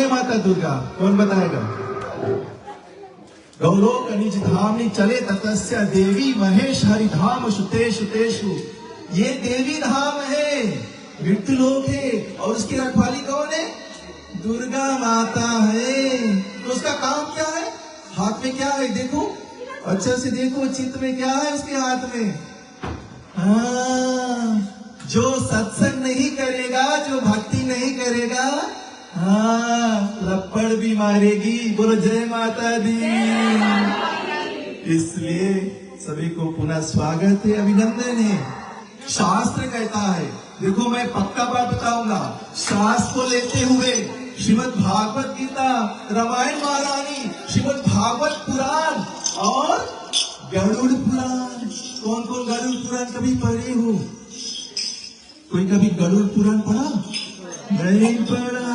माता दुर्गा। कौन बताएगा? गौलोक निज धामनि चले ततस्य देवी महेश हरिधाम सुतेषु तेषु। ये देवी धाम है, मृत्यु लोक है, और उसकी रखवाली कौन है? दुर्गा माता है। तो उसका काम क्या है? हाथ में क्या है? देखो, अच्छा से देखो, चित्त में क्या है उसके हाथ में? हाँ, जो सत्संग नहीं करेगा, जो भक्ति नहीं करेगा, हाँ, लपड़ भी मारेगी। बोलो जय माता दी। इसलिए सभी को पुनः स्वागत है, अभिनंदन है। शास्त्र कहता है, देखो मैं पक्का बात बताऊंगा, शास्त्र को लेते हुए श्रीमद् भागवत गीता, रामायण महारानी, श्रीमद् भागवत पुराण और गरुड़ पुराण। कौन कौन गरुड़ पुराण कभी पढ़े हो? कोई कभी गरुड़ पुराण पढ़ा? नहीं पढ़ा।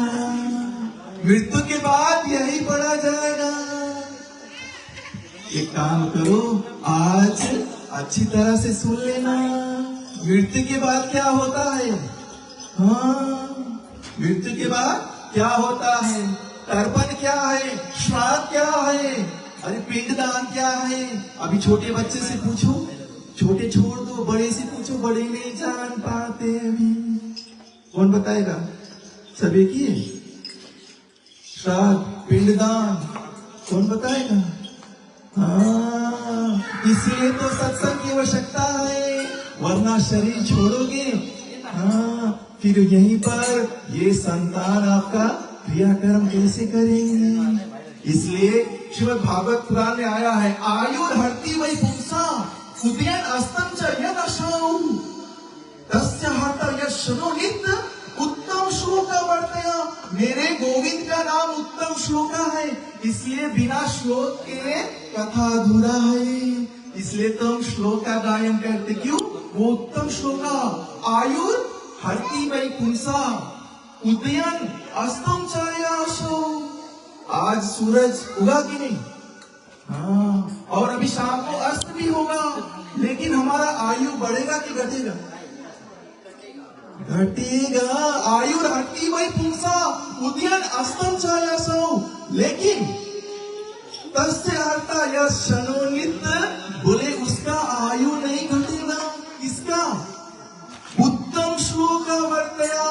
मृत्यु के बाद यही पढ़ा जाएगा। एक काम करो, आज अच्छी तरह से सुन लेना। मृत्यु के बाद क्या होता है? हाँ, मृत्यु के बाद क्या होता है? तर्पण क्या है? श्राद्ध क्या है? अरे पिंडदान क्या है? अभी छोटे बच्चे से पूछो, छोटे छोड़ दो, बड़े से पूछो, बड़े नहीं जान पाते अभी। कौन बताएगा? सभी किए श्राद्ध पिंडदान? कौन बताएगा? हाँ, इसलिए तो सत्संग की आवश्यकता है, वरना शरीर छोड़ोगे, हाँ, फिर यहीं पर ये संतान आपका क्रियाकर्म कैसे करेंगे? इसलिए श्रीमद् भागवत पुराण में आया है, आयुर्हर्ति वै पुंसा उदयन अस्तम च यदशौ तस्य हर्ता यशनो नित्य उत्तम श्लोका वर्तया। मेरे गोविंद का नाम उत्तम श्लोका है, इसलिए बिना श्लोक के कथा अधूरा है। इसलिए तो हम श्लोक का गायन करते। क्यों? वो उत्तम श्लोका। आयुर हर्ति वै पुंसा उदयन अस्तम च यशो। आज सूरज उगा कि नहीं? हाँ, और अभी शाम को अस्त भी होगा, लेकिन हमारा आयु बढ़ेगा कि घटेगा? घटेगा। आयुर हट्टी वही पुंसा उदयन अस्तम च यशो, लेकिन तस्य हर्ता यशनो नित्य, बोले उसका आयु नहीं घटेगा। इसका उत्तम श्लोक वर्तया,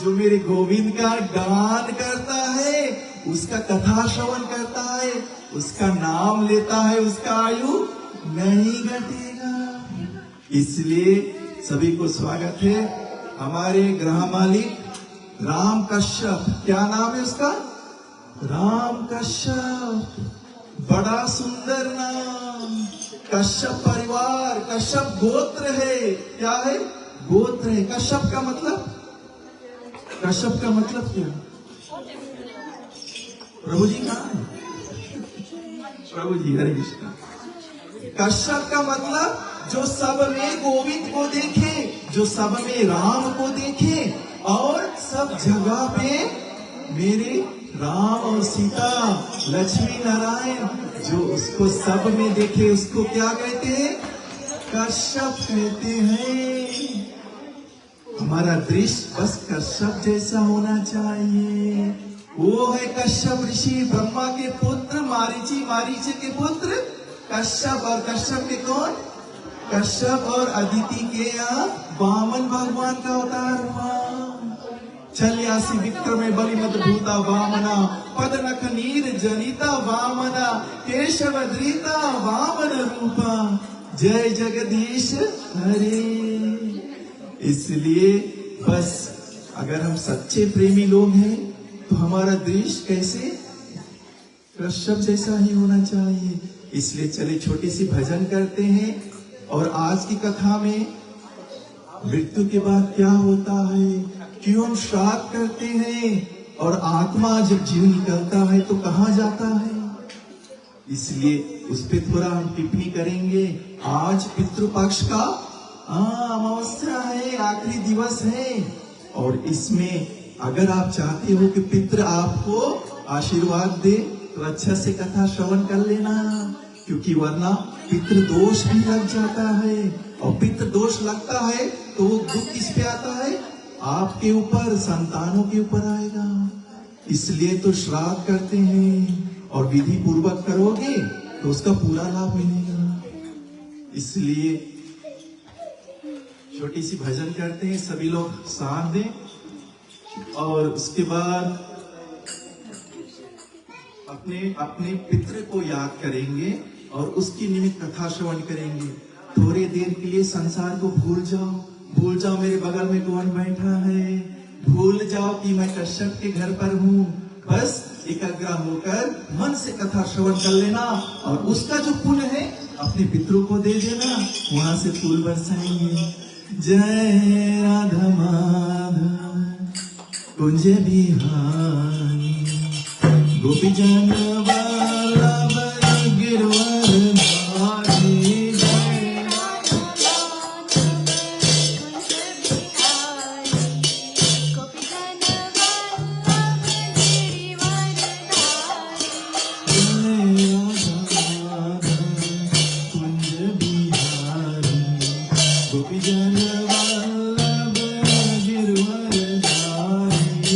जो मेरे गोविंद का गान करता है, उसका कथा श्रवण करता है, उसका नाम लेता है, उसका आयु नहीं घटेगा। इसलिए सभी को स्वागत है। हमारे गृह मालिक राम कश्यप, क्या नाम है उसका? राम कश्यप, बड़ा सुंदर नाम। कश्यप परिवार, कश्यप गोत्र है। क्या है? गोत्र है। कश्यप का मतलब? कश्यप का मतलब क्या? प्रभु जी कहाँ है? प्रभु जी, हरे कृष्णा। कश्यप का मतलब जो सब में गोविंद को देखे, जो सब में राम को देखे, और सब जगह पे मेरे राम और सीता, लक्ष्मी नारायण, जो उसको सब में देखे, उसको क्या कहते हैं? कश्यप कहते हैं। हमारा दृश्य बस कश्यप जैसा होना चाहिए। वो है कश्यप ऋषि, ब्रह्मा के पुत्र, मारीची, मारीची के पुत्र कश्यप। और कश्यप के कौन? कश्यप और अदिति के यहाँ वामन भगवान का अवतार हुआ। छल्यासी विक्रमे बलिमत भूता वामना, पद नख नीर जनिता वामना, केशव धृता वामन रूपा, जय जगदीश हरे। इसलिए बस अगर हम सच्चे प्रेमी लोग हैं तो हमारा दृश्य कैसे? कश्यप जैसा ही होना चाहिए। इसलिए चले छोटी सी भजन करते हैं। और आज की कथा में मृत्यु के बाद क्या होता है, क्यों हम श्राद्ध करते हैं, और आत्मा जब जीव निकलता है तो कहाँ जाता है, इसलिए उस पर थोड़ा हम टिप्पणी करेंगे। आज पितृपक्ष का अमावस्या है, आखिरी दिवस है, और इसमें अगर आप चाहते हो कि पितृ आपको आशीर्वाद दे तो अच्छा से कथा श्रवण कर लेना, क्योंकि वरना पितृ दोष भी लग जाता है। और पितृ दोष लगता है तो वो दुख किस पे आता है? आपके ऊपर, संतानों के ऊपर आएगा। इसलिए तो श्राद्ध करते हैं, और विधि पूर्वक करोगे तो उसका पूरा लाभ मिलेगा। इसलिए छोटी सी भजन करते हैं, सभी लोग साथ दें, और उसके बाद अपने अपने पितृ को याद करेंगे और उसकी निमित्त कथा श्रवण करेंगे। थोड़ी देर के लिए संसार को भूल जाओ मेरे बगल में कौन बैठा है, भूल जाओ कि मैं कश्यप के घर पर हूँ। बस एकाग्र होकर मन से कथा श्रवण कर लेना, और उसका जो पुण्य है अपने पितरों को दे देना, वहां से फूल बरसाएंगे। जय राधा माधव कुंज बिहारी, गोपी जन वल्लभ गिरवर धारी। जय गोपी जन वल्लभ गिरवर धारी।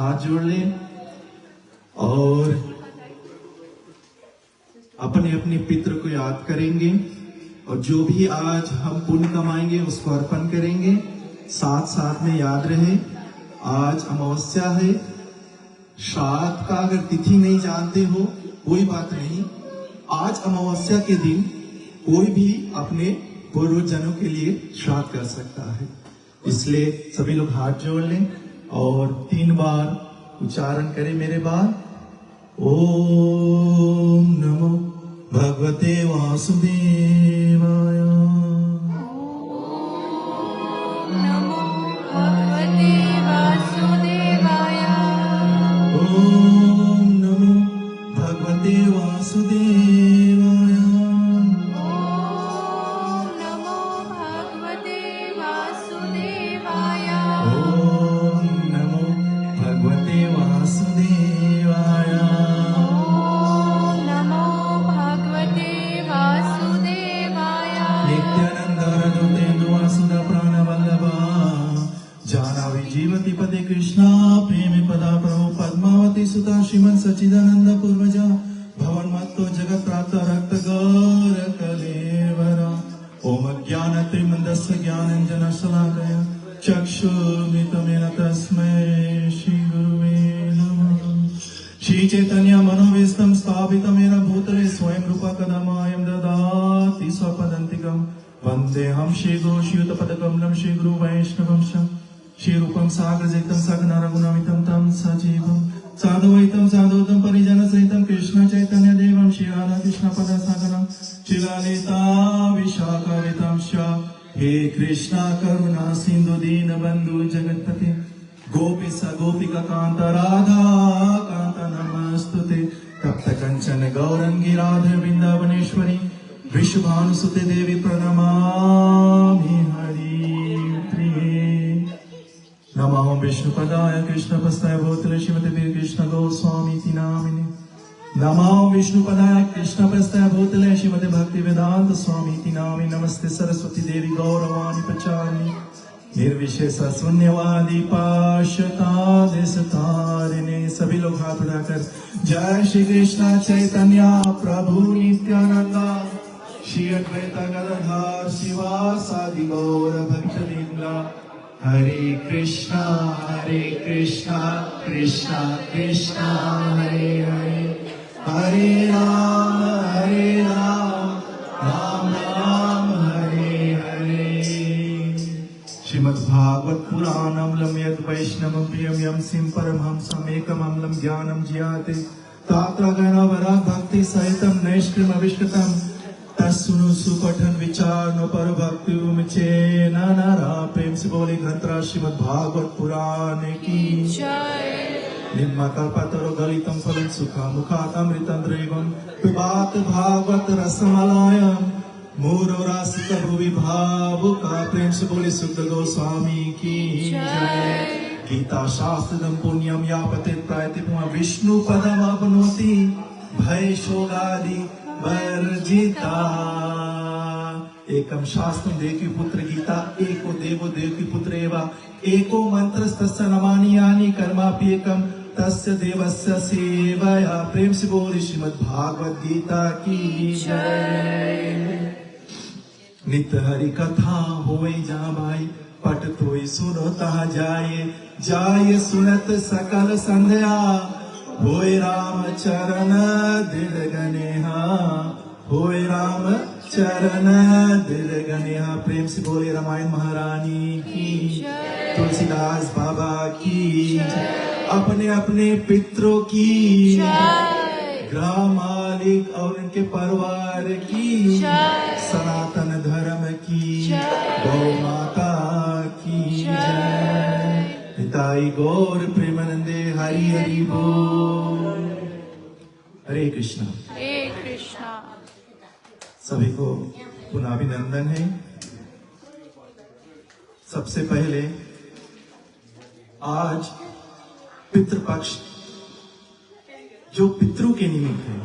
हाथ जोड़ लें और अपने अपने पितृ को याद करेंगे और जो भी आज हम पुण्य कमाएंगे उसको अर्पण करेंगे। साथ साथ में याद रहे आज अमावस्या है। श्राद्ध का अगर तिथि नहीं जानते हो कोई बात नहीं, आज अमावस्या के दिन कोई भी अपने पूर्वजनों के लिए श्राद्ध कर सकता है। इसलिए सभी लोग हाथ जोड़ लें और 3 बार उच्चारण करें मेरे बाद। ओम नमो भगवते वासुदेवाय। नमो भगवते वासुदेवाय। ओम नमो भगवते वासुदेवाय। ओम नमो भगवते वासुदेवाय। ओम नमो भगवते वासुदेवाय। ओम नमो भगवते वासुदेवाय। नित्यानंद हृदय वासुदा प्राण वल्लभा जानावि जीवति पदे कृष्णा प्रेमी पदा प्रभु पद्मावती सुता श्रीमन सच्चिदानंद पूर्वजा भवन मत्तो जगत प्राप्त रक्त गौर कलेवरा। ओम ज्ञान त्रिमंदस्य ज्ञानंजन शलाकय चक्षुर्मितमेन तस्मै श्री गुरुवे नमः। श्री चैतन्य मनोविष्टम स्थापितमेन भूतले स्वयं रूपा कदमायं ददाति स्वपदन्तिकं वन्देऽहं श्री गुरु श्रीयुतपदकमलं श्री गुरु वैष्णवंशं श्री रूपं साग्रजैतं सघना रघुनामितं तं सजीवं साधुवैतं साधुतं परिजन सहितं कृष्ण चैतन्य देवं श्री राधा कृष्ण पद सागरं श्री ललिता विशाखावितं हे कृष्णा करुणा सिंधु दीन बंधु जगतपते गोपी स गोपिका कांत राधा कांत नमस्तुते तप्त कंचन गौरंगी राधे वृंदावनेश्वरी वृषभानुसुते देवी प्रणमामि हरिप्रिये। नमो विष्णुपदाय कृष्णपस्ताय भूतले श्रीमते वीर कृष्ण गोस्वामी नामिने। नमो विष्णुपदाय कृष्णपस्ताय भूतले श्रीमते भक्ति वेदांत स्वामी नामिने। नमस्ते सरस्वती देवी गौरवाणी प्रचारिणी निर्विशेष शून्यवादी पाशता देशतारिणे। सभी लोग हाथ उठाकर जय श्री कृष्ण चैतन्य प्रभु नित्यानंदा श्री अद्वैत गदाधर शिवासादि गौर भक्तवृंदा। हरे कृष्णा कृष्णा कृष्णा हरे हरे हरे राम राम राम हरे हरे। श्रीमद्भागवत पुराणम यद वैष्णवं प्रियं यं सिं परमहंसं एकममलं ज्ञानं ज्ञाते तात्र गणवरा भक्ति सहितं नैष्कृम अविष्कृतं तस्सुनु सुपठन विचार न पर भक्ति उमचे नारा। प्रेम से बोले घंतरा श्रीमद्भागवत पुराण की जय। निम्मकल्पतरो गलितं फलं सुखा मुखातमृतं दैवं पिबात भागवत रसमलायं मोरो रासिक भुवि भावुका। प्रेम से बोले सुख गोस्वामी की जय। गीता शास्त्रदं पुण्यं यापते प्रायते विष्णु पदम अपनोति भय शोगादि वर्जिता। एकम शास्त्रं देवकी पुत्र गीता एको देवो देवकी पुत्र एवा एको मंत्रस्तस्य नमानि यानि कर्मापि एकम तस्य देवस्य सेवया। प्रेम से बोले श्रीमद्भागवत गीता की जय। नित्य हरि कथा होए जहाँ भाई पट तोय सुनो तहाँ जाए जाय सुनत सकल संध्या होए राम चरण दिल गनेहा होए राम चरण दिल गनेहा। प्रेम से बोले रामायण महारानी की तुलसीदास बाबा की अपने अपने पितरों की ग्राम मालिक और उनके परिवार की सनातन धर्म की गौ माता की जय। हिताई गौर प्रेमानंदे हरि हरि बोल। हरे कृष्णा। हरे कृष्णा। सभी को पुनः अभिनंदन है। सबसे पहले आज पितृपक्ष जो पितरों के निमित्त है।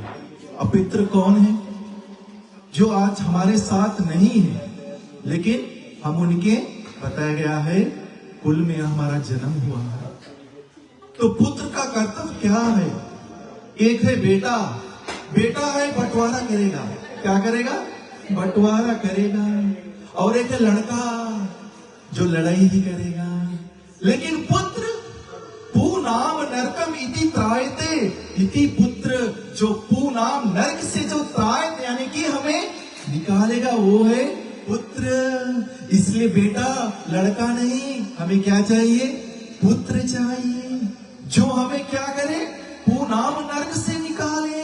अब पितृ कौन है? जो आज हमारे साथ नहीं है लेकिन हम उनके बताया गया है कुल में हमारा जन्म हुआ है। तो पुत्र का कर्तव्य क्या है? एक है बेटा, बेटा है बंटवारा करेगा। क्या करेगा? बंटवारा करेगा। और एक है लड़का जो लड़ाई ही करेगा। लेकिन पुत्र पूनाम नरकम इति त्रायते इति पुत्र, जो पूनाम नरक से जो त्रायते यानी कि हमें निकालेगा वो है पुत्र। इसलिए बेटा लड़का नहीं, हमें क्या चाहिए? पुत्र चाहिए, जो हमें क्या करे? पूनाम नरक से निकाले।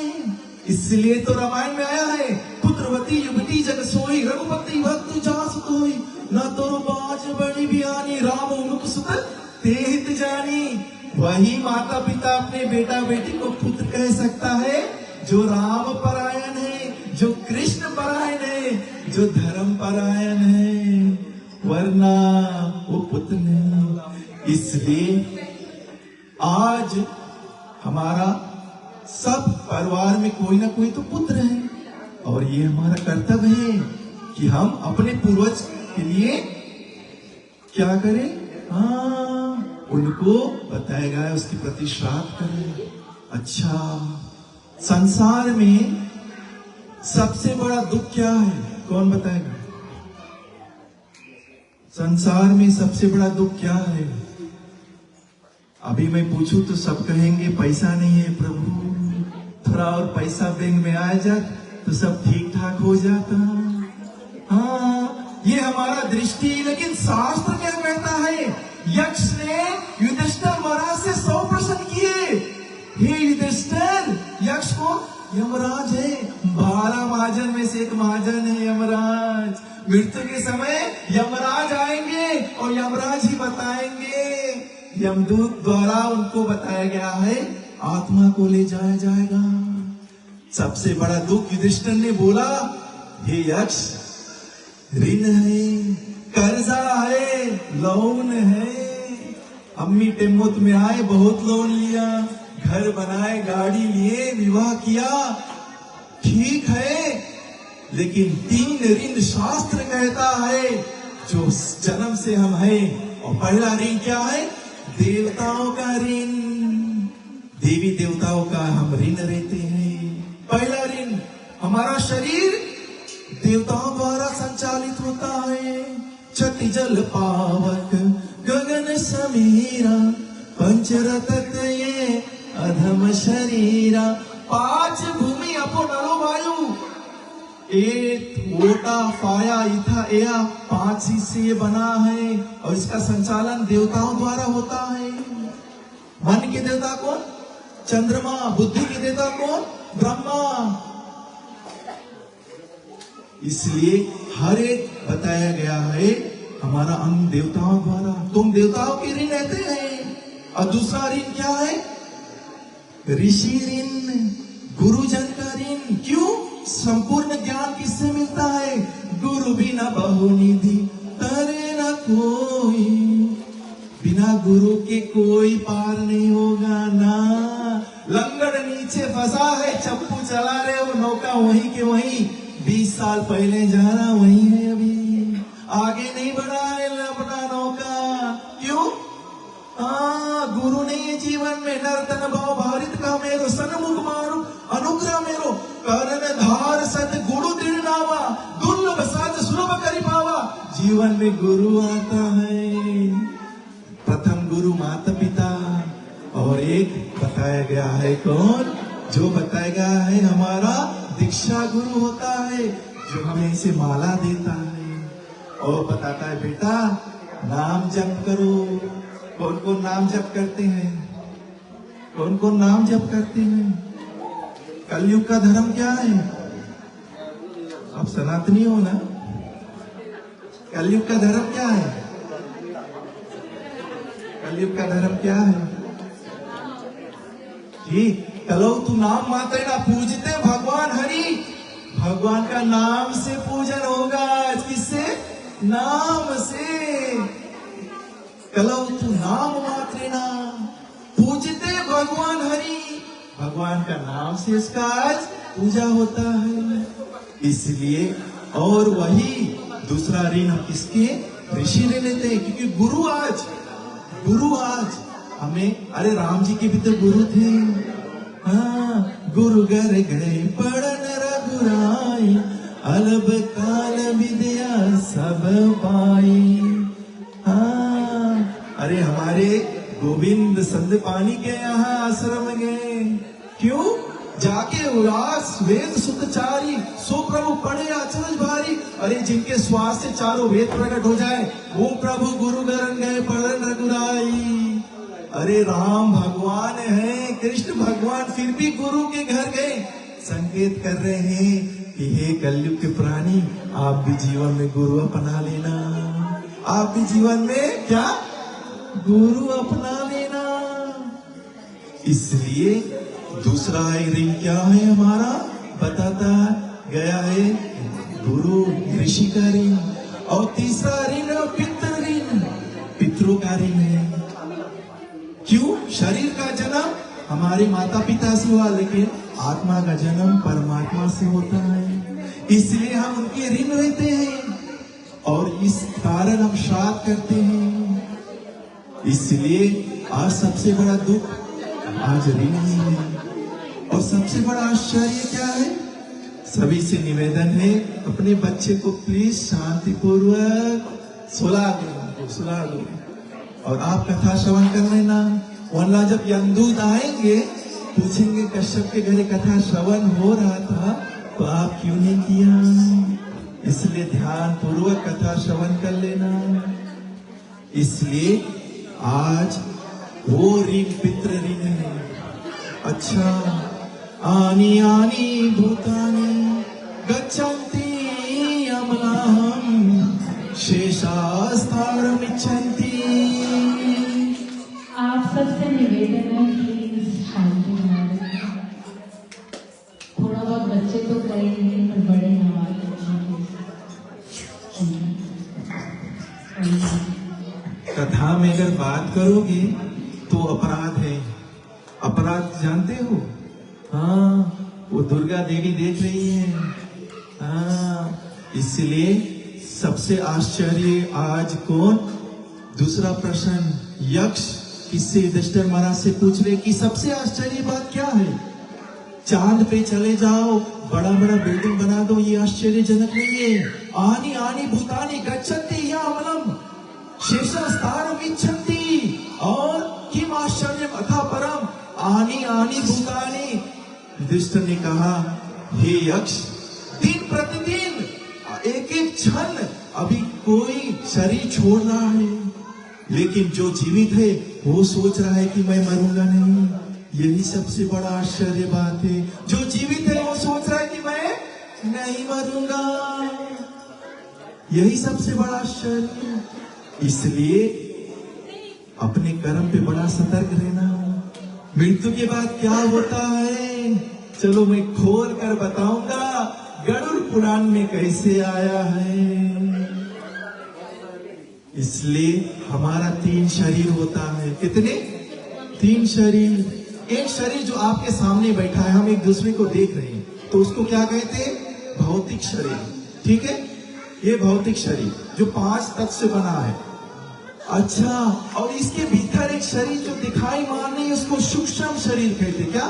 इसलिए तो रामायण में आया है, पुत्रवती युवती जग सोई रघुपति भक्त जास कोई, न तो बाज बड़ी बियानी राम उनुक सुत तेहित जानी। वही माता पिता अपने बेटा बेटी को पुत्र कह सकता है जो राम परायण है, जो कृष्ण परायण है, जो धर्म परायण है, वरना वो पुत्र नहीं। इसलिए आज हमारा सब परिवार में कोई ना कोई तो पुत्र है, और ये हमारा कर्तव्य है कि हम अपने पूर्वज के लिए क्या करें? उनको बताया गया उसके प्रति श्राद्ध करें। अच्छा, संसार में सबसे बड़ा दुख क्या है? कौन बताएगा? संसार में सबसे बड़ा दुख क्या है? अभी मैं पूछूं तो सब कहेंगे पैसा नहीं है प्रभु, थोड़ा और पैसा बैंक में आ जाए तो सब ठीक ठाक हो जाता। हाँ, ये हमारा दृष्टि। लेकिन शास्त्र क्या कहता है? यक्ष ने युधिष्ठिर महाराज से 100 प्रश्न किए। हे युधिष्ठिर, यक्ष को यमराज है, 12 महाजन में से एक महाजन है यमराज। मृत्यु के समय यमराज आएंगे और यमराज ही बताएंगे, यमदूत द्वारा उनको बताया गया है, आत्मा को ले जाया जाएगा। सबसे बड़ा दुख युधिष्ठिर ने बोला, हे यक्ष, ऋण है, कर्जा है, लोन है। अम्मी टेम्मो में आए, बहुत लोन लिया, घर बनाए, गाड़ी लिए, विवाह किया, ठीक है, लेकिन 3 ऋण शास्त्र कहता है जो जन्म से हम हैं। और पहला ऋण क्या है? देवताओं का ऋण, देवी देवताओं का हम ऋण रहते हैं। पहला ऋण, हमारा शरीर देवताओं द्वारा संचालित होता है। छठी जल पावक गगन समीरा, पंचरतत ये अधम शरीरा। 5 भूमि अपो नरो वायु, एक वोटा फाया इथा एया, 5 हिस्से ये बना है। और इसका संचालन देवताओं द्वारा होता है। मन के देवता कौन? चंद्रमा। बुद्धि के देवता कौन? ब्रह्मा। इसलिए हर एक बताया गया है हमारा अंग देवताओं द्वारा। तुम देवताओं के ऋण रहते हैं। और दूसरा ऋण क्या है? ऋषि ऋण, गुरुजन का ऋण। क्यों? संपूर्ण ज्ञान किससे मिलता है? गुरु बिना बहुनिधि तरे न कोई। बिना गुरु के कोई पार नहीं होगा ना। लंगड़ नीचे फंसा है, चप्पू चला रहे हो, नौका वहीं के वहीं, 20 साल पहले जा रहा वहीं है, अभी आगे नहीं बढ़ा है अपना नौका। क्यों? गुरु नहीं है जीवन में। नर्तन भाव भारित का मेरो, सन्मुख मारू अनुग्रह मेरो, करण धार सत गुरु दृढ़ नावा, दुर्लभ साज सुलभ करी पावा। जीवन में गुरु आता है, प्रथम गुरु माता पिता, और एक बताया गया है कौन? जो बताया गया है हमारा दीक्षा गुरु होता है, जो हमें इसे माला देता है और बताता है बेटा नाम जप करो। कौन कौन नाम जप करते हैं? कौन कौन नाम जप करते हैं? कलयुग का धर्म क्या है? आप सनातनी हो ना? कलयुग का धर्म क्या है? कलयुग का धर्म क्या है? ठीक, कलो तू नाम मात्र ना पूजते भगवान हरि। भगवान का नाम से पूजन होगा। किससे? नाम से। कलो तू नाम मात्र ना पूजते भगवान हरि। भगवान का नाम से इसका आज पूजा होता है। इसलिए और वही दूसरा ऋण हम किसके? ऋषि ले लेते हैं, क्योंकि गुरु आज हमें, अरे राम जी के भी तो गुरु थे। हाँ, गुरु घर गए पढ़न रघुराई, अलब काल विद्या सब पाई। हाँ, अरे हमारे गोविंद संदपानी के यहाँ आश्रम गए, क्यों? जाके उदास वेद सुतचारी, सो प्रभु पढ़े अचरज भारी। अरे जिनके श्वास से चारों वेद प्रकट हो जाए, वो प्रभु गुरु गरन गए पढ़न रघुराई। अरे राम भगवान है, कृष्ण भगवान, फिर भी गुरु के घर गए, संकेत कर रहे हैं कि हे कलयुग के प्राणी, आप भी जीवन में गुरु अपना लेना, आप भी जीवन में क्या गुरु अपना लेना। इसलिए दूसरा रिंग क्या है हमारा, बताता गया है गुरु ऋषि का रिंग, और तीसरा रिंग पितृ रिंग, पितरों का रिंग है। क्यों? शरीर का जन्म हमारे माता पिता से हुआ, लेकिन आत्मा का जन्म परमात्मा से होता है, इसलिए हम उनके ऋण रहते हैं और इस कारण हम श्राद्ध करते हैं। इसलिए आज सबसे बड़ा दुख आज ऋण ही है। और सबसे बड़ा आश्चर्य क्या है? सभी से निवेदन है, अपने बच्चे को प्लीज शांति पूर्वक सुला दो और आप कथा श्रवण कर लेना, वरना जब यमदूत आएंगे पूछेंगे कश्यप के घरे कथा श्रवण हो रहा था तो आप क्यों नहीं किया? इसलिए ध्यान पूर्वक कथा श्रवण कर लेना। इसलिए आज वो ऋण पितृ ऋण है। अच्छा, आनी आनी भूतानि गच्छन्ति अमलाहम शेषास्तारमिच्छन्ति। आप सबसे निवेदन है प्लीज शांति बनाए। थोड़ा बहुत बच्चे तो करेंगे पर बड़े हमारे कथा में अगर बात करोगे तो अपराध है। अपराध जानते हो? हाँ, वो दुर्गा देवी देख रही है। हाँ, इसलिए सबसे आश्चर्य आज कौन? दूसरा प्रश्न यक्ष किससे? युधिष्ठिर महाराज से पूछ रहे कि सबसे आश्चर्य बात क्या है? चांद पे चले जाओ, बड़ा बड़ा बिल्डिंग बना दो, ये आश्चर्यजनक नहीं है। आनी आनी भूतानि गच्छन्ति यामलम शेषास्तारमिच्छन्ति। और किम आश्चर्यम अथा परम आनी आनी भूतानि। युधिष्ठिर ने कहा, हे यक्ष, दिन प्रतिदिन एक एक क्षण अभी कोई शरीर छोड़ रहा है, लेकिन जो जीवित है वो सोच रहा है कि मैं मरूंगा नहीं। यही सबसे बड़ा आश्चर्य बात है। जो जीवित है वो सोच रहा है कि मैं नहीं मरूंगा। यही सबसे बड़ा आश्चर्य। इसलिए अपने कर्म पे बड़ा सतर्क रहना। मृत्यु के बाद क्या होता है, चलो मैं खोल कर बताऊंगा, गरुड़ पुराण में कैसे आया है। इसलिए हमारा 3 शरीर होता है। कितने? 3 शरीर। एक शरीर जो आपके सामने बैठा है, हम एक दूसरे को देख रहे हैं, तो उसको क्या कहते हैं? भौतिक शरीर। ठीक है, ये भौतिक शरीर जो 5 तत्व से बना है। अच्छा, और इसके भीतर एक शरीर जो दिखाई मान नहीं, उसको सूक्ष्म शरीर कहते। क्या?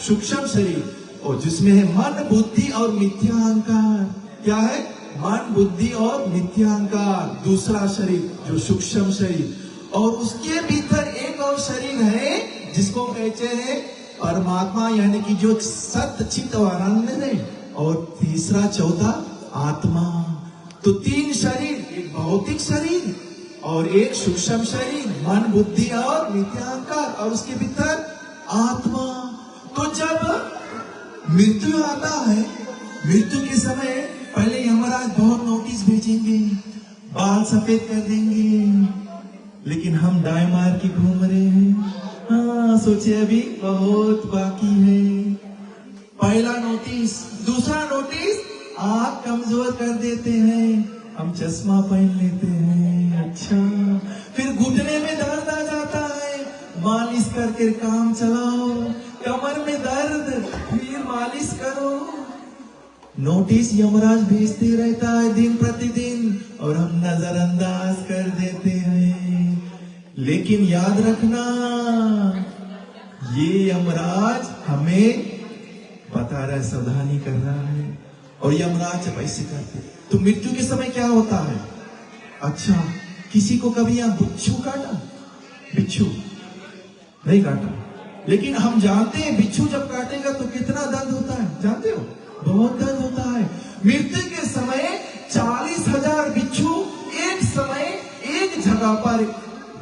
सूक्ष्म शरीर, और जिसमें है मन, बुद्धि और मिथ्या अहंकार। क्या है? मन, बुद्धि और मिथ्या अहंकार। दूसरा शरीर जो सूक्ष्म शरीर, और उसके भीतर एक और शरीर है जिसको कहते हैं परमात्मा, यानी कि जो सत्य चित्त और आनंद है। और तीसरा चौथा आत्मा। तो 3 शरीर, एक भौतिक शरीर और एक सूक्ष्म शरीर, मन, बुद्धि और मिथ्या अहंकार, और उसके भीतर आत्मा। तो जब मृत्यु आता है, मृत्यु के समय पहले यमराज बहुत नोटिस भेजेंगे, बाल सफेद कर देंगे, लेकिन हम दाएं मार के घूम रहे हैं। हाँ, सोचे अभी बहुत बाकी है। पहला नोटिस। दूसरा नोटिस, आँख कमजोर कर देते हैं, हम चश्मा पहन लेते हैं। अच्छा, फिर घुटने में दर्द आ जाता है, मालिश करके काम चलाओ। कमर में दर्द, फिर मालिश करो। नोटिस यमराज भेजते रहता है दिन प्रतिदिन, और हम नजरअंदाज कर देते हैं। लेकिन याद रखना, ये यमराज हमें बता रहा है, सावधानी कर रहा है। और यमराज जब ऐसे करते तो मृत्यु के समय क्या होता है? अच्छा, किसी को कभी यहां बिच्छू काटा? बिच्छू नहीं काटा, लेकिन हम जानते हैं बिच्छू जब काटेगा तो कितना दर्द होता है, जानते हो? बहुत दर्द होता है। मृत्यु के समय 40,000 बिच्छू एक समय एक जगह पर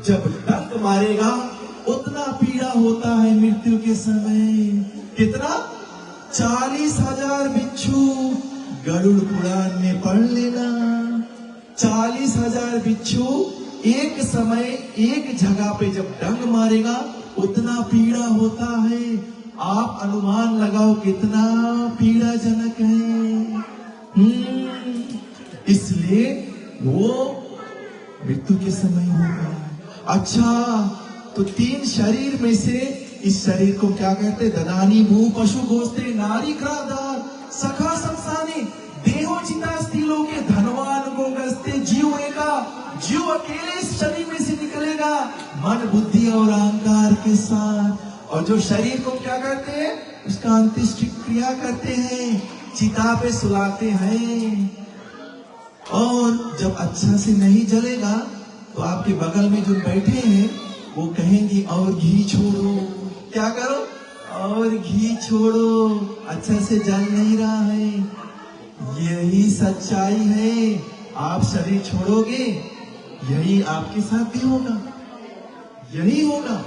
जब डंक मारेगा, उतना पीड़ा होता है मृत्यु के समय। कितना? 40,000 बिच्छू। गरुड़ पुराण में पढ़ लेना, 40,000 बिच्छू एक समय एक जगह पे जब डंक मारेगा, उतना पीड़ा होता है। आप अनुमान लगाओ कितना पीड़ाजनक है। इसलिए वो मृत्यु के समय होगा। अच्छा, तो 3 शरीर में से इस शरीर को क्या कहते? ददानी भू पशु गोस्ते नारी क्राधार सखा संसानी देहो चिता स्त्रीलों के धनवान को गस्ते। जीव एका, जीव अकेले इस शरीर में से निकलेगा मन बुद्धि और अहंकार के साथ। और जो शरीर को क्या करते हैं? उसका अंत्येष्टि क्रिया करते हैं, चिता पे सुलाते हैं। और जब अच्छा से नहीं जलेगा तो आपके बगल में जो बैठे हैं वो कहेंगे और घी छोड़ो। क्या करो? और घी छोड़ो, अच्छा से जल नहीं रहा है। यही सच्चाई है। आप शरीर छोड़ोगे, यही आपके साथ भी होगा, यही होगा।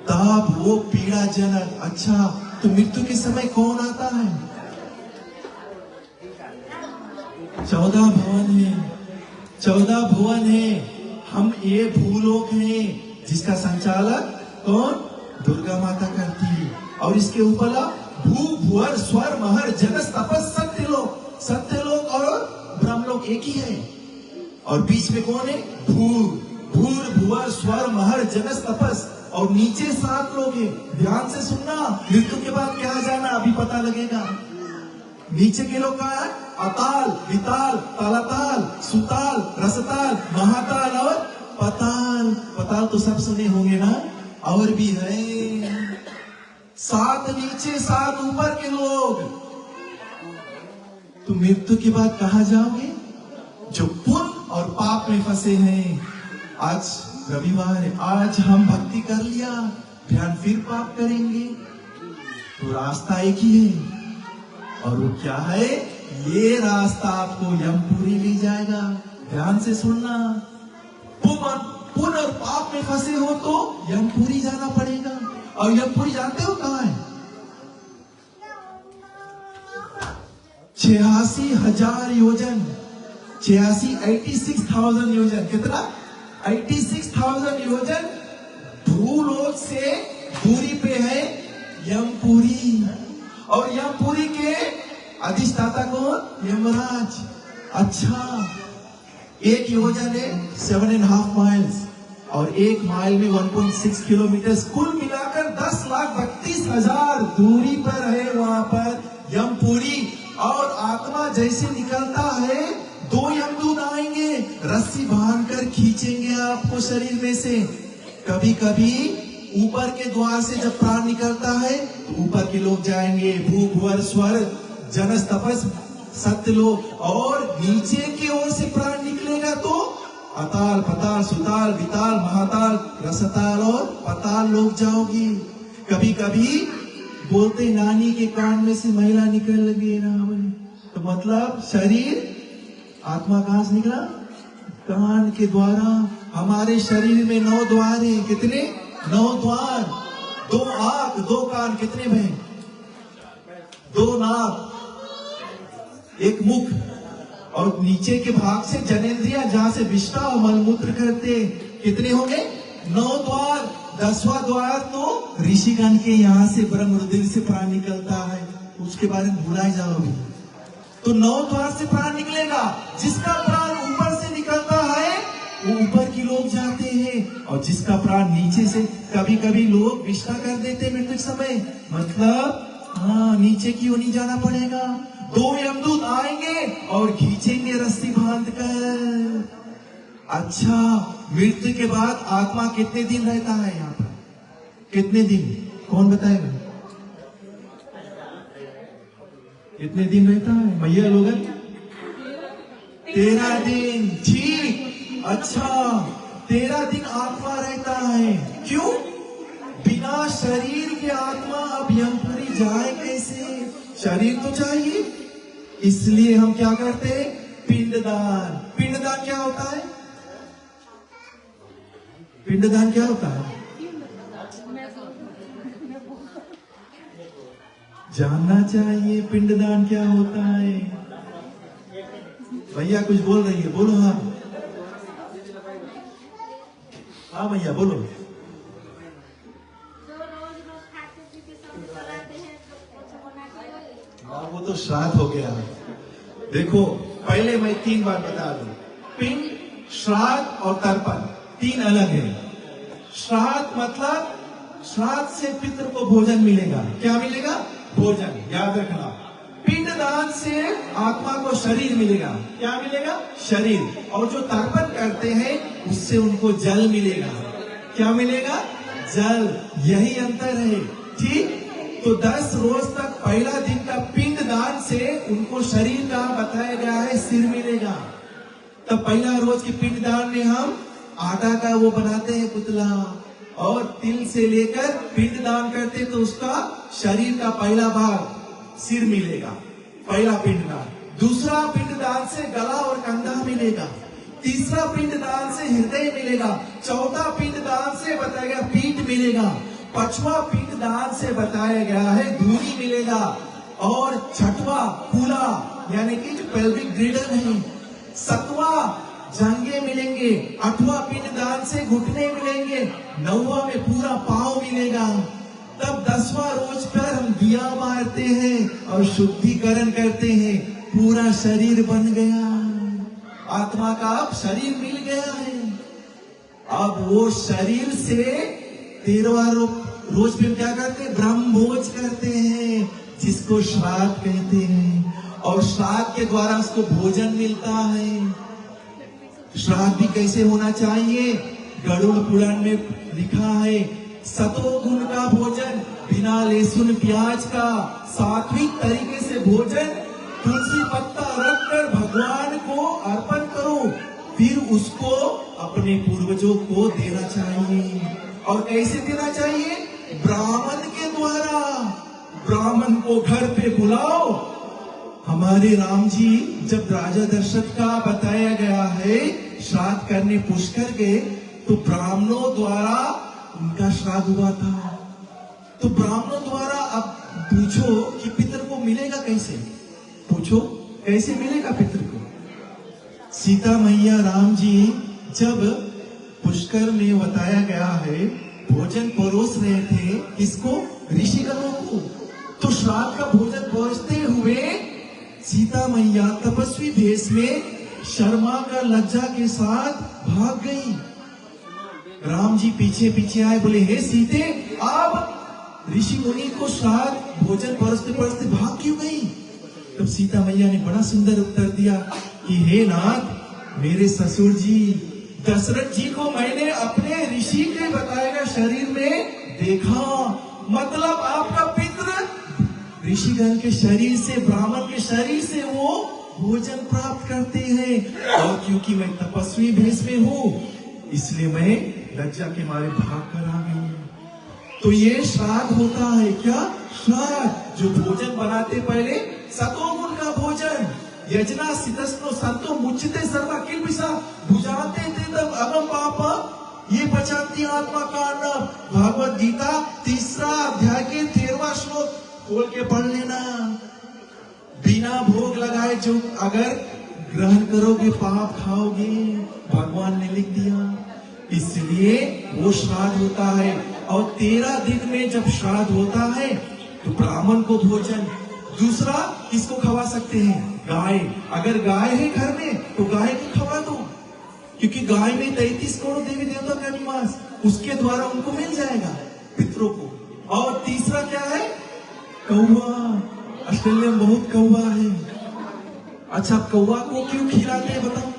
तब वो पीड़ाजनक। अच्छा, तो मृत्यु के समय कौन आता है? 14 भवन है, 14 भुवन है। हम ये भूलोक हैं जिसका संचालक कौन? दुर्गा माता करती है। और इसके ऊपर भू भुवर स्वर महर जनस तपस सत्यलोक। सत्यलोक और ब्रह्मलोक एक ही है। और बीच में कौन है? भूर भुवर स्वर महर जनस तपस। और नीचे 7 लोग हैं। ध्यान से सुनना, मृत्यु के बाद क्या जाना अभी पता लगेगा। नीचे के लोग कहा है? अताल, विताल, तलाताल, सुताल, रसताल, महाताल और पताल। पताल तो सब सुने होंगे ना? और भी है 7 नीचे 7 ऊपर के लोग। तो मृत्यु के बाद कहा जाओगे? जो पुण्य और पाप में फंसे हैं। आज रविवार है, आज हम भक्ति कर लिया, ध्यान फिर पाप करेंगे। तो रास्ता एक ही है। और वो क्या है? ये रास्ता आपको यमपुरी ले जाएगा। ध्यान से सुनना, पुण्य और पाप में फंसे हो तो यमपुरी जाना पड़ेगा। और यमपुरी जानते हो कहाँ है? 86,000 योजन, 86,000 योजन। कितना? 86,000 योजन भूलोक से दूरी पे है यमपुरी। और यमपुरी के अधिष्ठाता कौन? यमराज। अच्छा, 1 योजन है 7.5 माइल्स और 1 माइल में 1.6 किलोमीटर। कुल मिलाकर 10,32,000 दूरी पर है वहां पर यमपुरी। और आत्मा जैसे निकलता है, 2 यमदूत आएंगे, रस्सी बांधकर खींचेंगे आपको शरीर में से। कभी कभी ऊपर के द्वार से जब प्राण निकलता है तो ऊपर के लोग जाएंगे, भू भुवर स्वर जनस तपस सत्यलोक। और नीचे की ओर से प्राण निकलेगा तो अताल, पताल, सुताल, विताल, महाताल, रसताल और पताल लोग जाओगी। कभी कभी बोलते नानी के कान में से महिला निकल लगी ना, तो मतलब शरीर, आत्मा कहां से निकला? कान के द्वारा। हमारे शरीर में 9 द्वार है। कितने? 9 द्वार। 2 आंख, 2 कान, कितने में? 2 नाक, 1 मुख। और नीचे के भाग से जनेंद्रिया, जहां से विष्टा और मलमूत्र करते। कितने हो गए? 9 द्वार। 10वां द्वार तो ऋषिगण के यहाँ से ब्रह्म रुधिर से प्राण निकलता है, उसके बारे में भूला ही जाओगे। तो 9 द्वार से प्राण निकलेगा। जिसका प्राण ऊपर से निकलता है वो ऊपर की लोग जाते हैं, और जिसका प्राण नीचे से, कभी कभी लोग विष्टा कर देते मृत्यु समय, मतलब हाँ, नीचे की ओर नहीं जाना पड़ेगा। 2 यमदूत आएंगे और खींचेंगे रस्सी बांध कर। अच्छा, मृत्यु के बाद आत्मा कितने दिन रहता है यहाँ पर? कितने दिन? कौन बताएगा? कितने दिन रहता है भैया लोगन? 13 दिन। ठीक, अच्छा 13 दिन आत्मा रहता है। क्यों? बिना शरीर के आत्मा अब यमपुरी जाए कैसे? शरीर तो चाहिए, इसलिए हम क्या करते हैं? पिंडदान। पिंडदान क्या होता है? पिंडदान क्या होता है? जानना चाहिए पिंडदान क्या होता है। भैया कुछ बोल रही है, बोलो। हाँ हाँ भैया बोलो। हाँ वो तो श्राद्ध हो गया। देखो पहले मैं 3 बार बता दूं, पिंड, श्राद्ध और तर्पण 3 अलग है। श्राद्ध मतलब श्राद्ध से पितृ को भोजन मिलेगा। क्या मिलेगा? भोजन, याद रखना। पिंडदान से आत्मा को शरीर मिलेगा। क्या मिलेगा? शरीर। और जो तर्पण करते हैं उससे उनको जल मिलेगा। क्या मिलेगा? जल। यही अंतर है। ठीक, तो 10 रोज तक पहला दिन का पिंड दान से उनको शरीर का बताया गया है सिर मिलेगा। तब पहला रोज के पिंड दान में हम आटा का वो बनाते हैं पुतला, और तिल से लेकर पिंड दान करते तो उसका शरीर का पहला भाग सिर मिलेगा, पहला पिंड दान। दूसरा पिंड दान से गला और कंधा मिलेगा। तीसरा पिंड दान से हृदय मिलेगा। चौथा पिंड दान से बताया गया पीठ मिलेगा। पांचवा पिंड दान से बताया गया है धूरी मिलेगा। और छठवा कूला यानी कि जो पेल्विक ग्रिडल है। 7वां जांघें मिलेंगे। 8वां पिंड दान से घुटने मिलेंगे। 9वां में पूरा पांव मिलेगा। तब 10वां रोज पर हम दिया मारते हैं और शुद्धिकरण करते हैं। पूरा शरीर बन गया, आत्मा का अब शरीर मिल गया है। अब वो शरीर से 13वां रोज पे क्या करते हैं? ब्रह्मभोज करते हैं, जिसको श्राद्ध कहते हैं। और श्राद्ध के द्वारा उसको भोजन मिलता है। श्राद्ध भी कैसे होना चाहिए? गरुड़ पुराण में लिखा है, सतोगुण का भोजन, बिना लहसुन प्याज का, सात्विक तरीके से भोजन, तुलसी पत्ता रखकर भगवान को अर्पण करो, फिर उसको अपने पूर्वजों को देना चाहिए। और कैसे देना चाहिए? ब्राह्मण के द्वारा। ब्राह्मण को घर पे बुलाओ। हमारे राम जी जब राजा दशरथ का बताया गया है श्राद्ध करने पुष्कर गए, तो ब्राह्मणों द्वारा उनका श्राद्ध हुआ था। तो ब्राह्मणों द्वारा अब पूछो कि पितृ को मिलेगा कैसे? पूछो कैसे मिलेगा पितृ को? सीता मैया राम जी जब पुष्कर में बताया गया है भोजन परोस रहे थे, किसको? ऋषिगणों को। तो श्राद्ध का भोजन परोसते हुए सीता मैया तपस्वी भेष में शर्मा कर लज्जा के साथ भाग गई। राम जी पीछे पीछे आए, बोले हे सीते, आप ऋषि मुनि को श्राद्ध भोजन परोसते परोसते भाग क्यों गई? तब सीता मैया ने बड़ा सुंदर उत्तर दिया कि हे नाथ, मेरे ससुर जी दशरथ जी को मैंने अपने ऋषि के बताए गए शरीर में देखा। मतलब आपका पितृ ऋषिगण के शरीर से, ब्राह्मण के शरीर से वो भोजन प्राप्त करते हैं। और क्योंकि मैं तपस्वी भेष में हूँ, इसलिए मैं लज्जा के मारे भाग कर आ गई। तो ये श्राद्ध होता है। क्या श्राद्ध? जो भोजन बनाते पहले सतोगुण का भोजन, यजना सितस्नो संतो मुच्यते सर्वा किल्बिषा भुजाते ते तब अगम पापा ये पचाती आत्मा का अन्न। भागवत गीता 3रा अध्याय के 13वां श्लोक खोल के पढ़ लेना। बिना भोग लगाए जो अगर ग्रहण करोगे पाप खाओगे, भगवान ने लिख दिया। इसलिए वो श्राद्ध होता है। और 13 दिन में जब श्राद्ध होता है तो ब्राह्मण को भोजन। दूसरा किसको खवा सकते हैं? गाय। अगर गाय है घर में तो गाय को खवा दो, क्योंकि गाय में 33 करोड़ देवी देवता का निवास, उसके द्वारा उनको मिल जाएगा पितरों को। और तीसरा क्या है? कौवा। ऑस्ट्रेलिया में बहुत कौवा है। अच्छा, कौवा को क्यों खिलाते हैं बताओ?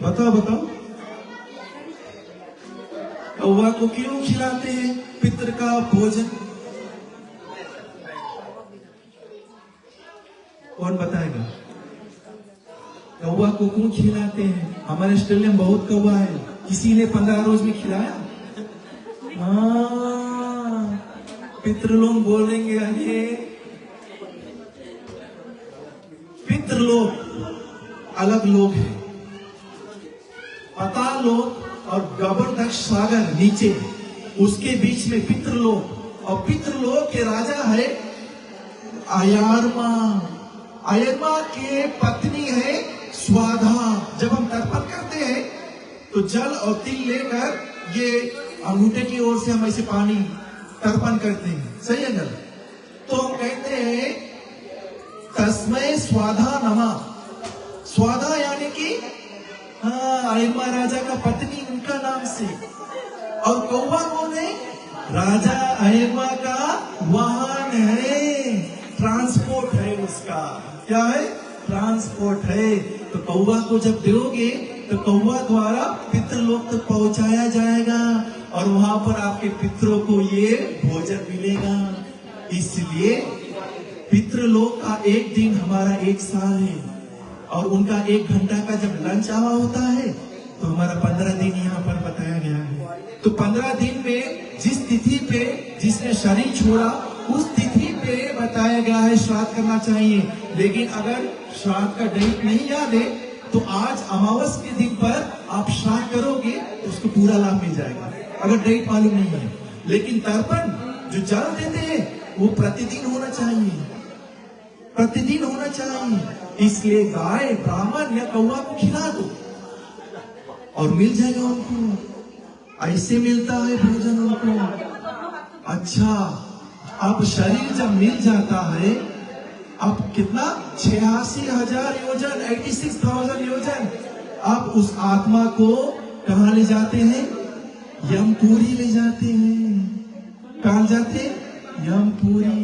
बताओ बताओ, कौवा को क्यों खिलाते हैं पितृ का भोजन? कौन बताएगा? कौवा को क्यों खिलाते हैं? हमारे ऑस्ट्रेलिया में बहुत कौवा है, किसी ने 15 रोज में खिलाया? पितृलोक बोलेंगे, अरे पितृलोक अलग लोक है, पाताल लोक और गोवर्धन सागर नीचे, उसके बीच में पितृलोक। और पितृलोक के राजा है अयरमा। अयरमा के पत्नी है स्वाधा। जब हम तर्पण करते हैं तो जल और तिल लेकर ये अंगूठे की ओर से हम ऐसे पानी तर्पण करते हैं, सही है ना? तो हम कहते हैं तस्मै स्वाधा नमः। स्वाधा यानी कि अयरमा राजा का पत्नी, उनका नाम से। और कौवा कौन है? राजा अयरमा का वाहन है, ट्रांसपोर्ट है उसका। क्या है? ट्रांसपोर्ट है। तो कौवा को जब दोगे तो कौवा द्वारा पितृलोक तक पहुंचाया जाएगा और वहां पर आपके पितरों को ये भोजन मिलेगा। इसलिए पितृलोक का एक दिन हमारा 1 साल है और उनका 1 घंटा का जब लंच आवर होता है तो हमारा 15 दिन यहाँ पर बताया गया है। तो 15 दिन में जिस तिथि पे जिसने शरीर छोड़ा उस तिथि पे बताया गया है श्राद्ध करना चाहिए। लेकिन अगर श्राद्ध का डेट नहीं याद है तो आज अमावस के दिन पर आप श्राद्ध करोगे तो उसको पूरा लाभ मिल जाएगा, अगर डेट मालूम नहीं है। लेकिन तर्पण जो जल देते हैं वो प्रतिदिन होना चाहिए, प्रतिदिन होना चाहिए। इसलिए गाय, ब्राह्मण या कौवा को खिला दो और मिल जाएगा उनको। ऐसे मिलता है भोजन उनको। अच्छा, अब शरीर जब मिल जाता है, अब कितना 86,000 योजन, 86,000 योजन, अब उस आत्मा को कहाँ ले जाते हैं? यमपुरी ले जाते हैं। कहाँ जाते हैं? यमपुरी।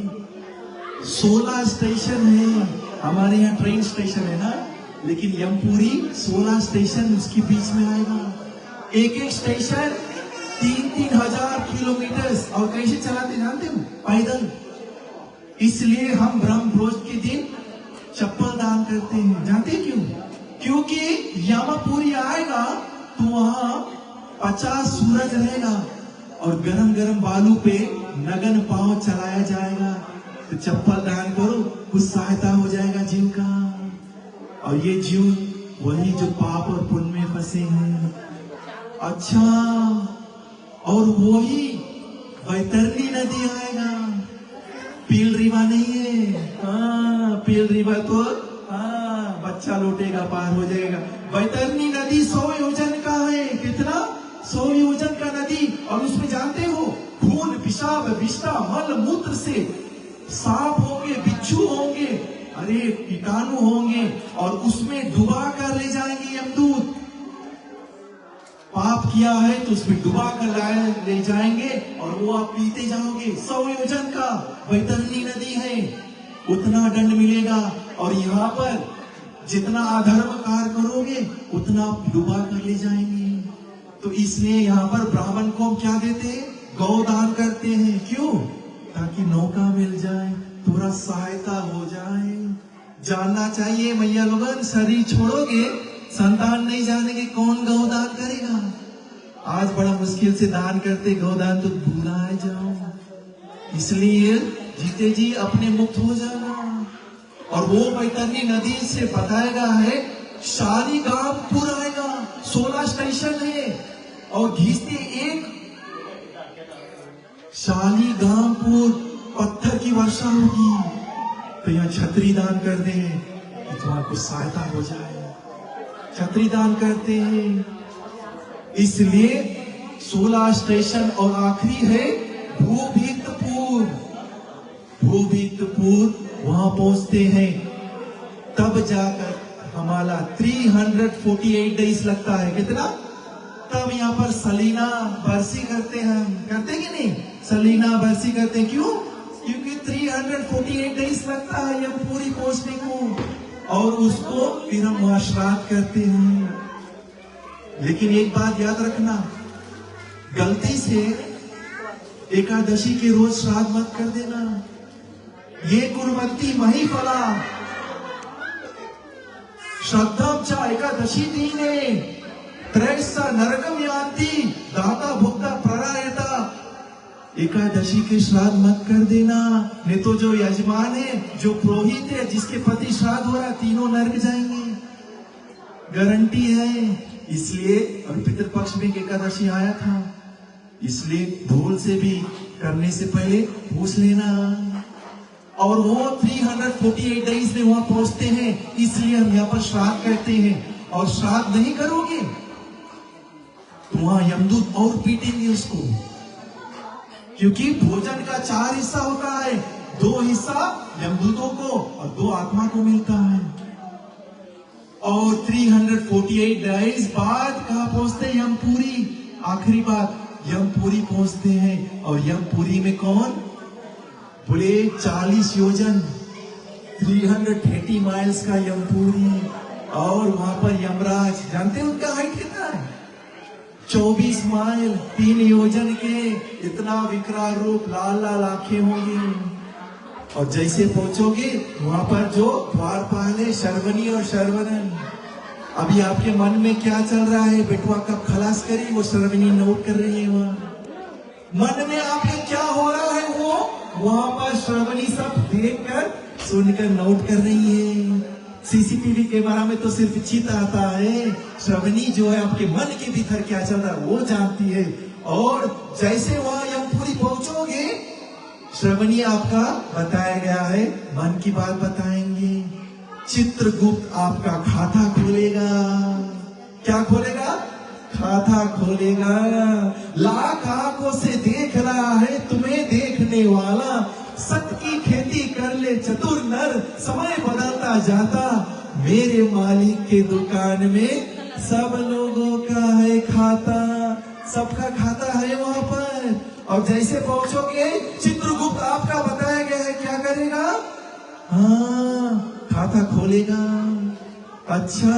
16 स्टेशन है, हमारे यहाँ ट्रेन स्टेशन है ना, लेकिन यमपुरी 16 स्टेशन उसके बीच में आएगा। एक एक स्टेशन 3-3 हजार किलोमीटर। और कैसे चलाते जानते हो? पैदल। इसलिए हम ब्रह्मभोज के दिन चप्पल दान करते हैं। जानते हैं क्यों? क्योंकि यमपुरी आएगा तो वहां 50 सूरज रहेगा और गरम गरम बालू पे नगन पांव चलाया जाएगा। तो चप्पल दान करो, कुछ सहायता हो जाएगा जीव का। और ये जीव वही जो पाप और पुण्य में फंसे हैं। अच्छा, और वही वैतरणी नदी आएगा, पील रिवा नहीं है। पील रिवा तो बच्चा लौटेगा, पार हो जाएगा। वैतरणी नदी 100 योजन का है। कितना? 100 योजन का नदी। और उसमें जानते हो खून, पेशाब, विष्ठा, मल मूत्र से सांप होंगे, बिच्छू होंगे, अरे कीटाणु होंगे, और उसमें डुबा कर ले जाएंगे यमदूत। पाप किया है तो उसमें डुबा कर ले जाएंगे और वो आप पीते जाओगे। 100 योजन का वैतरणी नदी है, उतना दंड मिलेगा। और यहाँ पर जितना अधर्म कार्य करोगे उतना आप डुबा कर ले जाएंगे। तो इसलिए यहाँ पर ब्राह्मण को हम क्या देते हैं? गौदान करते हैं। क्यों? ताकि नौका मिल जाए, थोड़ा सहायता हो जाए। जानना चाहिए मैया लोगन, शरीर छोड़ोगे संतान नहीं जानेंगे, कौन गौदान करेगा? आज बड़ा मुश्किल से दान करते, गौदान तो भूला जाओ। इसलिए जीते जी अपने मुक्त हो जाना। और वो वैतरणी नदी से बताएगा है शालिग्रामपुर आएगा, 16 स्टेशन है। और घिसते एक शालिग्रामपुर पत्थर की वर्षा होगी। तो यहाँ छतरी दान कर दे कि तुम्हारा कुछ सहायता हो जाए। छतरी दान करते हैं। इसलिए 16 स्टेशन और आखिरी है भूभितपुर। भूभितपुर वहां पहुंचते हैं, तब जाकर हमारा 348 डेज लगता है। कितना? तब यहाँ पर सलीना बरसी करते हैं। करते कि नहीं? सलीना बरसी करते हैं। क्यों? क्योंकि 348 डेज लगता है यमपुरी पहुंचने को। और उसको फिर हम वहां श्राद्ध करते हैं। लेकिन एक बात याद रखना, गलती से एकादशी के रोज श्राद्ध मत कर देना। ये कुर्वन्ति मही फला श्रद्धम च एकादशी दीने त्रैसा नरकम यान्ति दाता भुक्ता प्ररायता। एकादशी के श्राद्ध मत कर देना, नहीं तो जो यजमान है, जो पुरोहित है, जिसके प्रति श्राद्ध हो रहा, तीनों नरक जाएंगे, गारंटी है। इसलिए और पितृपक्ष में एकादशी आया था, इसलिए भूल से भी करने से पहले पूछ लेना। और वो 348 डेज में वहां पहुंचते हैं, इसलिए हम यहाँ पर श्राद्ध करते हैं। और श्राद्ध नहीं करोगे तो वहां यमदूत और पीटेंगे उसको, क्योंकि भोजन का 4 हिस्सा होता है, 2 हिस्सा यमदूतों को और 2 आत्मा को मिलता है। और 348 डेज बाद कहां पहुंचते हैं? यमपुरी। आखिरी बात, यमपुरी पहुंचते हैं। और यमपुरी में कौन? बोले 40 योजन, 330 माइल्स का यमपुरी। और वहां पर यमराज, जानते हैं उनका हाइट कितना है? 24 माइल, 3 योजन के। इतना विकराल रूप, लाल लाल आंखें होंगी। और जैसे पहुंचोगे वहां पर जो द्वारपाल है, शर्वणी और शर्वणन, अभी आपके मन में क्या चल रहा है? बेटवा कब खलास करी? वो शर्वणी नोट कर रही है वहां। मन में आपके क्या हो रहा है वो वहां पर श्रवणी सब देखकर सुनकर नोट कर रही है। सीसीटीवी कैमरा में तो सिर्फ चित्र आता है, श्रवणी जो है आपके मन के भीतर क्या चल रहा है वो जानती है। और जैसे वहां यमपुरी पहुंचोगे, श्रवणी आपका बताया गया है, मन की बात बताएंगे। चित्रगुप्त आपका खाता खोलेगा। क्या खोलेगा? खाता खोलेगा। लाख आंखों से देख रहा है तुम्हें देखने वाला, सत की खेती कर ले चतुर नर, समय बदलता जाता, मेरे मालिक के दुकान में सब लोगों का है खाता, सबका खाता है वहां पर। और जैसे पहुंचोगे, चित्रगुप्त आपका बताया गया है क्या करेगा? हाँ, खाता खोलेगा। अच्छा,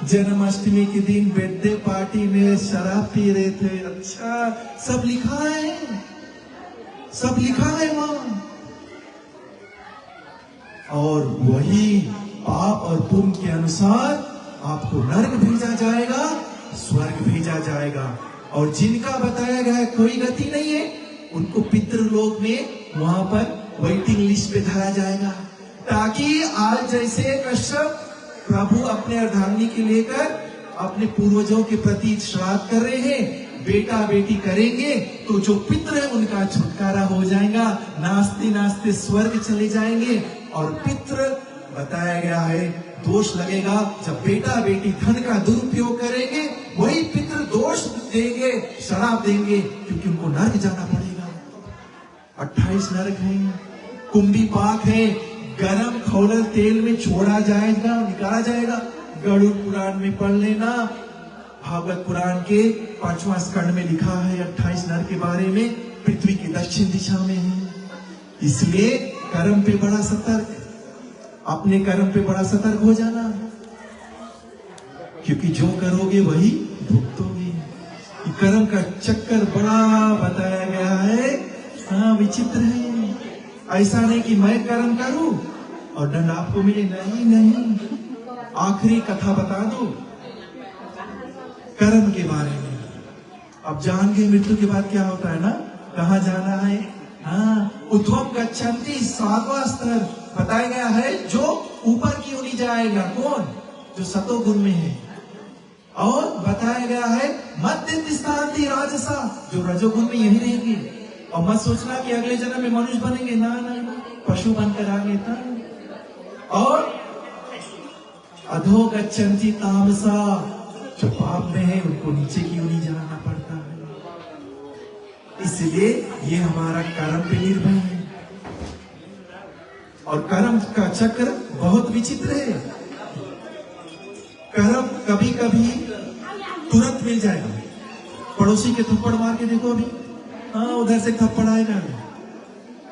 जन्माष्टमी के दिन बर्थडे पार्टी में शराब पी रहे थे, अच्छा सब लिखा है, सब लिखा है वहां। और वही पाप और पुण्य के अनुसार आपको नरक भेजा जाएगा, स्वर्ग भेजा जाएगा। और जिनका बताया गया है कोई गति नहीं है, उनको पितृलोक में वहां पर वेटिंग लिस्ट पे धरा जाएगा, ताकि आज जैसे कश्यप प्रभु अपने अर्धांगिनी के लेकर अपने पूर्वजों के प्रति श्राद्ध कर रहे हैं, बेटा बेटी करेंगे तो जो पितृ है उनका छुटकारा हो जाएगा, नाचते नाचते स्वर्ग चले जाएंगे। और पितृ बताया गया है दोष लगेगा जब बेटा बेटी धन का दुरुपयोग करेंगे, वही पितृ दोष देंगे, शराब देंगे, क्योंकि उनको नरक जाना पड़ेगा। 28 नरक है, कुंभी पाक है, गरम खौलल तेल में छोड़ा जाएगा, निकाला जाएगा। गरुड़ पुराण में पढ़ लेना, भागवत पुराण के 5वां स्कंद में लिखा है 28 नरक के बारे में, पृथ्वी की दक्षिण दिशा में है। इसलिए कर्म पे बड़ा सतर्क, अपने कर्म पे बड़ा सतर्क हो जाना, क्योंकि जो करोगे वही भुगतोगे। कर्म का चक्कर बड़ा बताया गया है, हाँ विचित्र है। ऐसा नहीं कि मैं कर्म करूं और दंड आपको मिले, नहीं नहीं। आखिरी कथा बता दो कर्म के बारे में। अब जान गए मृत्यु के बाद क्या होता है ना, कहाँ जाना है। हाँ, उद्वम गच्छन्ति 7वां स्तर बताया गया है, जो ऊपर की ओर नहीं जाएगा। कौन? जो सतोगुण में है। और बताया गया है मध्य तिष्ठान्ति राजसा, जो रजोगुण में यही रहेंगे। और मत सोचना कि अगले जन्म में मनुष्य बनेंगे, ना ना ना, पशु बनकर आगे था। और अधो गच्छन्ति तामसा, जो पाप में है उनको नीचे की ओर जाना पड़ता है। इसलिए ये हमारा कर्म पे निर्भर है। और कर्म का चक्र बहुत विचित्र है। कर्म कभी कभी तुरंत मिल जाएगा, पड़ोसी के थप्पड़ मार के देखो अभी, हाँ उधर से थप्पड़ आएगा,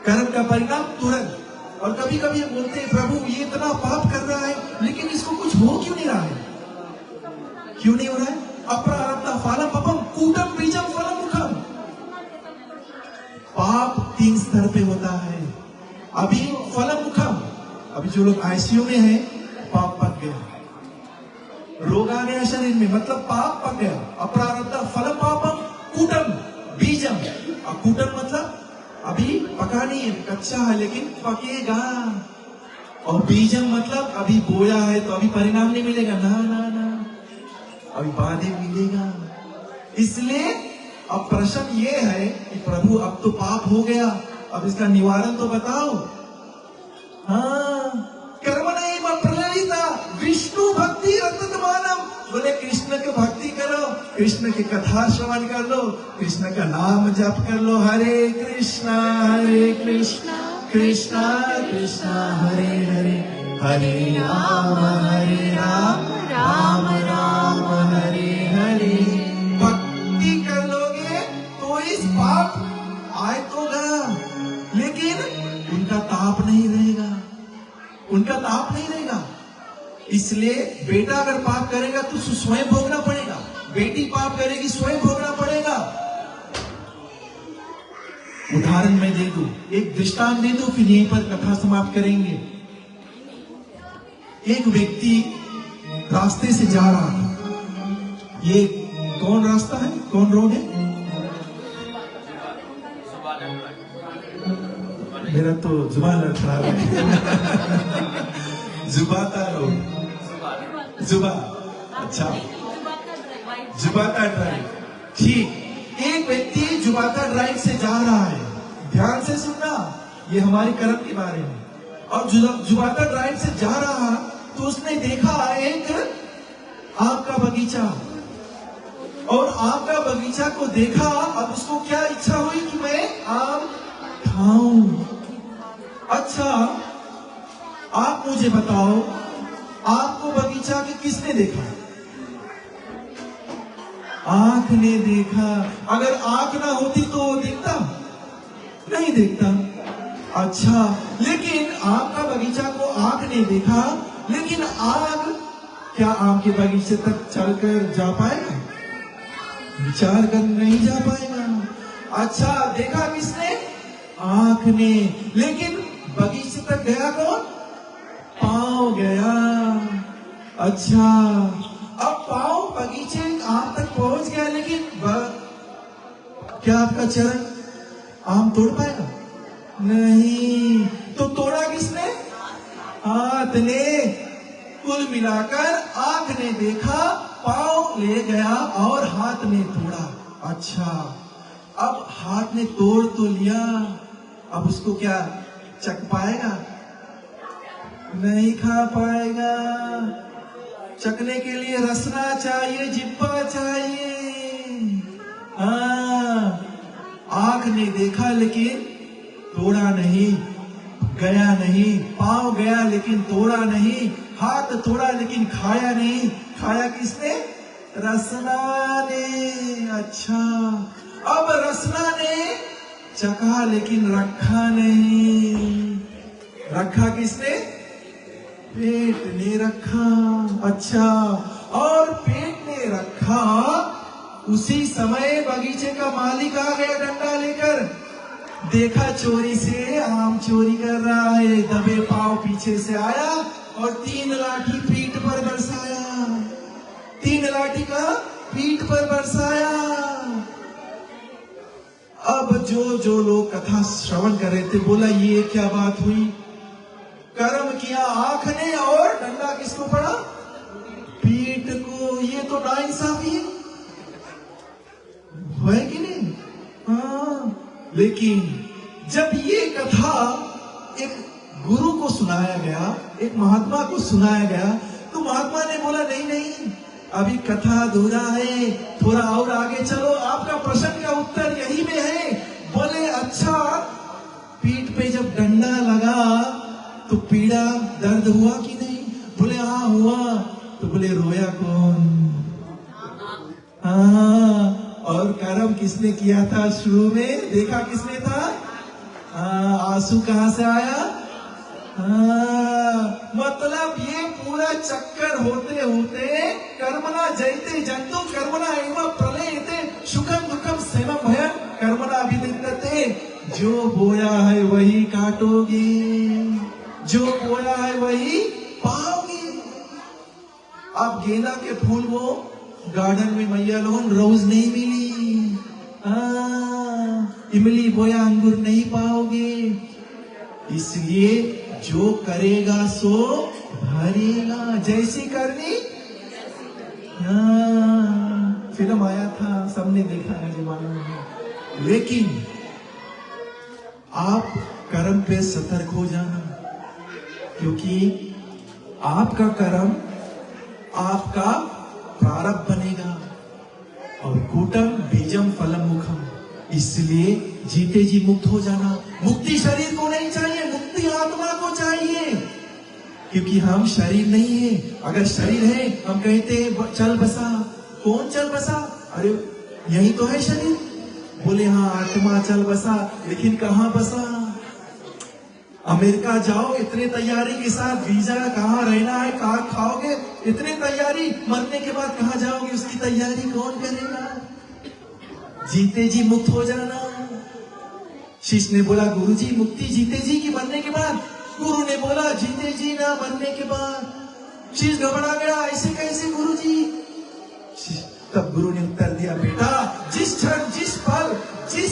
कर्म का परिणाम तुरंत। और कभी कभी हम बोलते हैं प्रभु ये इतना पाप कर रहा है, लेकिन इसको कुछ हो क्यों नहीं रहा है? क्यों नहीं हो रहा है? अप्रारब्ध फलम पपम कूटम बीजम फलम मुखम। पाप 3 स्तर पे होता है। अभी फलम मुखम, अभी जो लोग आईसीयू में हैं, पाप पक गया, रोग आ गया शरीर में, मतलब पाप पक गया। अप्रारब्ध फलम पापम कूटम बीजम। अब कूटम मतलब अभी पका नहीं है, कच्चा है, लेकिन पकेगा। और बीजम मतलब अभी बोया है तो अभी परिणाम नहीं मिलेगा, ना ना ना, अभी बाद में मिलेगा। इसलिए अब प्रश्न ये है कि प्रभु अब तो पाप हो गया, अब इसका निवारण तो बताओ। हाँ, कर्म नहीं प्रललिता विष्णु भक्ति रतनमानम। बोले कृष्ण की भक्ति करो, कृष्ण की कथा श्रवण कर लो, कृष्ण का नाम जप कर लो। हरे कृष्णा कृष्णा कृष्णा हरे हरे, हरे राम राम राम हरे हरे। भक्ति कर लोगे तो इस पाप आए तो गा, लेकिन उनका ताप नहीं रहेगा, उनका ताप नहीं रहेगा। इसलिए बेटा अगर पाप करेगा तो स्वयं भोगना पड़ेगा, बेटी पाप करेगी स्वयं भोगना पड़ेगा। उदाहरण मैं दे दूं, एक दृष्टांत दे दूं, फिर यहीं पर कथा समाप्त करेंगे। एक व्यक्ति रास्ते से जा रहा था। ये कौन रास्ता है, कौन रोड है? मेरा तो जुबान लड़खड़ा रहा है। जुबाता रोड, जुबा, अच्छा, जुबाता ड्राइव, ठीक। एक व्यक्ति जुबाता ड्राइव से जा रहा है, ध्यान से सुनना, ये हमारे कर्म के बारे में। और जुबाता ड्राइव से जा रहा तो उसने देखा एक आम का बगीचा, और आम का बगीचा को देखा। अब उसको क्या इच्छा हुई कि मैं आम खाऊं। अच्छा, आप मुझे बताओ, आपको बगीचा के किसने देखा? आंख ने देखा। अगर आंख ना होती तो वो देखता नहीं, देखता। अच्छा, लेकिन आम का बगीचा को आंख ने देखा, लेकिन आग क्या आम के बगीचे तक चलकर जा पाएगा? विचार कर नहीं जा पाएगा। अच्छा, देखा किसने? आंख ने। लेकिन बगीचे तक गया कौन? पांव गया। अच्छा, अब पांव बगीचे आम तक पहुंच गया, लेकिन क्या आपका चरण आम तोड़ पाएगा? नहीं। तो तोड़ा किसने? हाथ ने। कुल मिलाकर आंख ने देखा, पांव ले गया और हाथ ने तोड़ा। अच्छा, अब हाथ ने तोड़ तो लिया, अब उसको क्या चख पाएगा? नहीं खा पाएगा। चखने के लिए रसना चाहिए, जिब्बा चाहिए। आंख ने देखा लेकिन तोड़ा नहीं, गया नहीं। पांव गया लेकिन तोड़ा नहीं, हाथ तोड़ा लेकिन खाया नहीं। खाया किसने? रसना ने। अच्छा, अब रसना ने चखा लेकिन रखा नहीं। रखा किसने? पेट ने रखा। अच्छा, और पेट ने रखा, उसी समय बगीचे का मालिक आ गया डंडा लेकर। देखा चोरी से आम चोरी कर रहा है, दबे पांव पीछे से आया और 3 लाठी पीठ पर बरसाया। 3 लाठी का पीठ पर बरसाया। अब जो लोग कथा श्रवण कर रहे थे, बोला ये क्या बात हुई? कर्म किया आंख ने और डंडा किसको पड़ा? पीठ को। ये तो नाइंसाफी है कि नहीं? हाँ। लेकिन जब ये कथा एक गुरु को सुनाया गया, एक महात्मा को सुनाया गया, तो महात्मा ने बोला नहीं नहीं, अभी कथा अधूरा है, थोड़ा और आगे चलो, आपका प्रश्न का उत्तर यही में है। बोले अच्छा, पीठ पे जब डंडा लगा तो पीड़ा दर्द हुआ कि नहीं? बोले हाँ हुआ। तो बोले रोया कौन? हाँ, और कर्म किसने किया था शुरू में? देखा किसने था? आंसू कहां से आया? मतलब ये पूरा चक्कर होते होते कर्मना जयते जंतु कर्मना जो बोया है वही काटोगे, जो बोया है वही पाओगे। अब गेंदा के फूल वो गार्डन में मैया लोगन रोज नहीं मिली, इमली बोया अंगूर नहीं पाओगे। इसलिए जो करेगा सो भरेगा, जैसी करनी। फिल्म आया था, सबने देखा है, मुझे मालूम है। लेकिन आप कर्म पे सतर्क हो जाना, क्योंकि आपका कर्म आपका प्रारब्ध बनेगा। और कूटम बीजम फलम मुखम, इसलिए जीते जी मुक्त हो जाना। मुक्ति शरीर को नहीं चाहिए, मुक्ति आत्मा को चाहिए, क्योंकि हम शरीर नहीं है। अगर शरीर है, हम कहते हैं चल बसा, कौन चल बसा? अरे यही तो है शरीर। बोले हाँ आत्मा चल बसा, लेकिन कहाँ बसा? अमेरिका जाओ, इतने तैयारी के साथ, वीजा कहाँ रहना है, कहाँ खाओगे, इतने तैयारी, मरने के बाद कहाँ जाओगे, उसकी तैयारी कौन करेगा? जीते जी मुक्त हो जाना। शिष्य ने बोला गुरुजी मुक्ति जीते जी की मरने के बाद? गुरु ने बोला जीते जी ना मरने के बाद। शिष्य घबरा गया, ऐसे कैसे गुरुजी? तब गुरु ने उत्तर दिया, बेटा जिस क्षण, जिस पल, जिस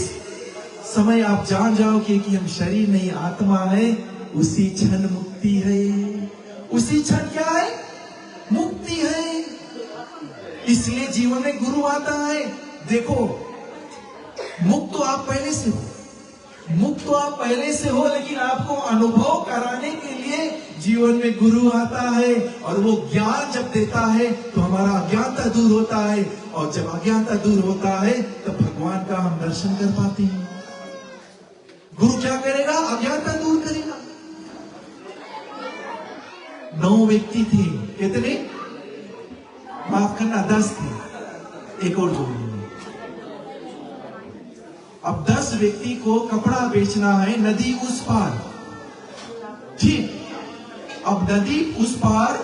समय आप जान जाओगे कि हम शरीर नहीं आत्मा है, उसी क्षण मुक्ति है। उसी क्षण क्या है? मुक्ति है। इसलिए जीवन में गुरु आता है। देखो मुक्त तो आप पहले से हो, मुक्त तो आप पहले से हो, लेकिन आपको अनुभव कराने के लिए जीवन में गुरु आता है। और वो ज्ञान जब देता है तो हमारा अज्ञानता दूर होता है, और जब अज्ञानता दूर होता है तब भगवान का हम दर्शन कर पाते हैं। गुरु क्या करेगा? अज्ञानता दूर करेगा। 9 व्यक्ति थे, कितने? माफ करना 10 थे, एक और जोड़िए। अब 10 व्यक्ति को कपड़ा बेचना है नदी उस पार, ठीक। अब नदी उस पार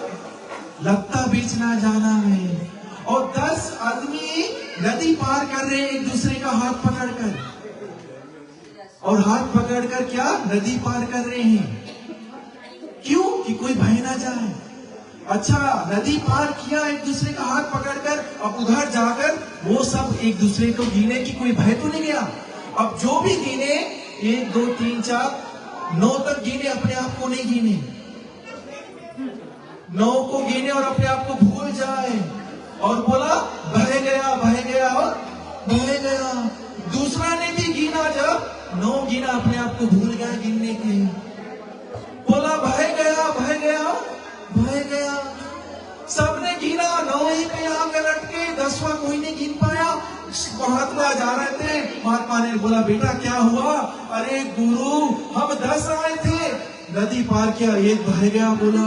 लत्ता बेचना जाना है, और 10 आदमी नदी पार कर रहे हैं एक दूसरे का हाथ पकड़कर, और हाथ पकड़कर क्या नदी पार कर रहे हैं। क्यों? कि कोई बह ना जाए। अच्छा, नदी पार किया एक दूसरे का हाथ पकड़कर, अब उधर जाकर वो सब एक दूसरे को गिने कि कोई भय तो नहीं गया। अब जो भी गिने 1 2 3 4 9 तक गिने, अपने आप को नहीं गिने। 9 को गिने और अपने आप को भूल जाए, और बोला बह गया, बह गया, और बह गया। दूसरा ने भी गिना, जब 9 गिना, अपने आप को भूल गया गिनने के, बोला बह गया, बह गया, बह गया। सबने गिना, 9 ही पे आकर अटके, 10वां कोई नहीं गिन पाया। महात्मा जा रहे थे, महात्मा ने बोला बेटा क्या हुआ? अरे गुरु हम 10 आए थे, नदी पार किया, एक बह गया। बोला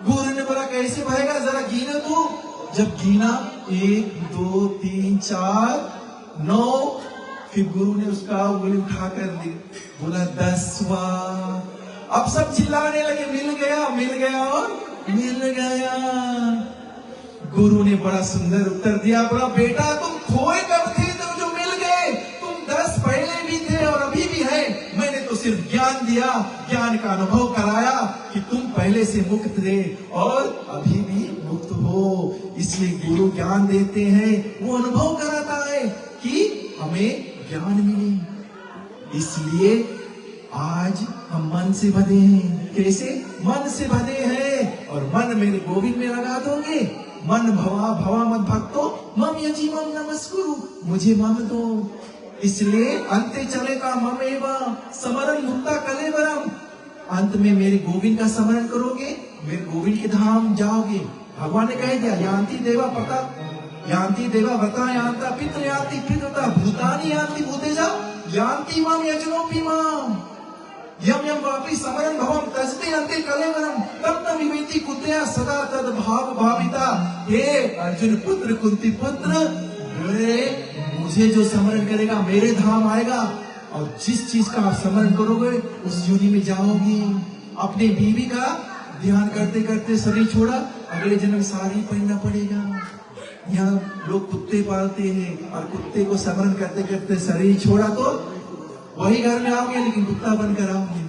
गुरु ने बोला कैसे बहेगा, जरा गिना तू। जब गिना 1 2 3 4 9, फिर गुरु ने उसका उंगली उठा कर दी, बोला 10वां। अब सब चिल्लाने लगे मिल गया, मिल गया, और मिल गया। गुरु ने बड़ा सुंदर उत्तर दिया, बोला बेटा तुम खोए कब थे, तो जो मिल गए। तुम 10 पहले भी थे और अभी भी है। मैंने तो सिर्फ ज्ञान दिया, ज्ञान का अनुभव कराया कि तुम पहले से मुक्त थे और अभी भी मुक्त हो। इसलिए गुरु ज्ञान देते हैं, वो अनुभव कराता है कि हमें ज्ञान मिले। इसलिए आज हम मन से बंधे हैं। कैसे? मन से बंधे हैं, और मन मेरे गोविंद में लगा दोगे। मन भवा भवा मत भक्तो मम यजी मम नमस्कुरु, मुझे मम दो। इसलिए अंते चलेगा मम एवा समरण मुक्ता कलेवरम, अंत में मेरे गोविंद का स्मरण करोगे, मेरे गोविंद के धाम जाओगे। भगवान ने कह दिया यान्ति देवा पता यान्ति देवा व्रता यान्ता पितृ यान्ति पितृता भूतानि यान्ति भूतेजा यान्ति माम यजनोपि माम यम यम वापि समरण भवम तस्ते अंते कलेवरम तब न विवेति कुतया सदा तद भाव भाविता। हे अर्जुन पुत्र कुंती पुत्र, मुझे जो स्मरण करेगा मेरे धाम आएगा, और जिस चीज का आप स्मरण करोगे उस योनि में जाओगे। अपने बीवी का ध्यान करते करते शरीर छोड़ा, अगले जन्म साड़ी पहनना पड़ेगा। यहाँ लोग कुत्ते पालते हैं और कुत्ते को स्मरण करते करते शरीर छोड़ा तो वही घर में आओगे लेकिन कुत्ता बनकर आओगे।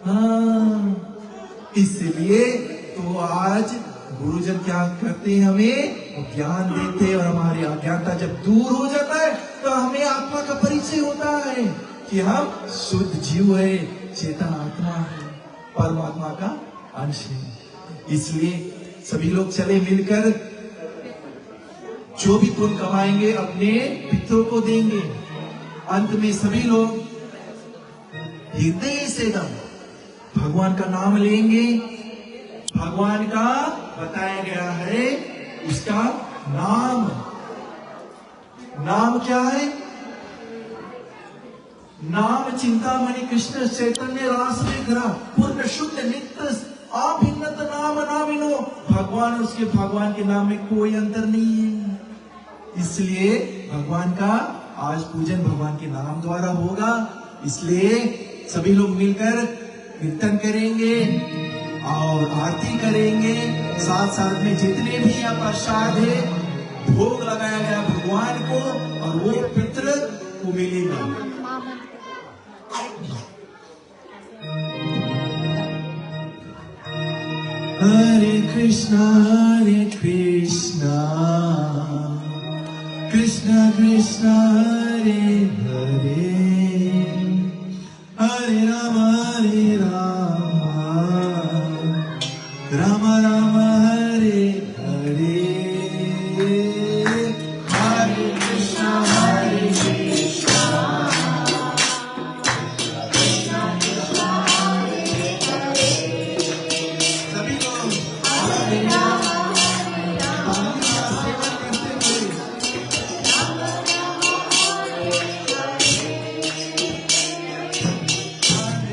हाँ, इसलिए तो आज गुरुजन क्या करते हैं, हमें ज्ञान देते हैं और हमारी अज्ञानता जब दूर हो जाता है तो हमें आत्मा का परिचय होता है कि हम शुद्ध जीव है, चेतन आत्मा है, परमात्मा का अंश है। इसलिए सभी लोग चले मिलकर जो भी पुण्य कमाएंगे अपने पितरों को देंगे। अंत में सभी लोग हृदय से एकदम भगवान का नाम लेंगे। भगवान का बताया गया है, उसका नाम क्या है? नाम चिंतामणि कृष्ण चैतन्य रास में घरा पूर्ण शुद्ध नित्य अभिन्नत नाम नामिनो। भगवान, उसके भगवान के नाम में कोई अंतर नहीं है। इसलिए भगवान का आज पूजन भगवान के नाम द्वारा होगा। इसलिए सभी लोग मिलकर कीर्तन करेंगे और आरती करेंगे। साथ साथ में जितने भी यहाँ प्रसाद है भोग लगाया गया भगवान को और वो पितृ को मिलेगा। हरे कृष्णा कृष्णा कृष्णा हरे हरे, हरे राम राम राम हरे हरे। हरे कृष्णा सभी लोग हरे राम पानी का सेवन करते हुए हरे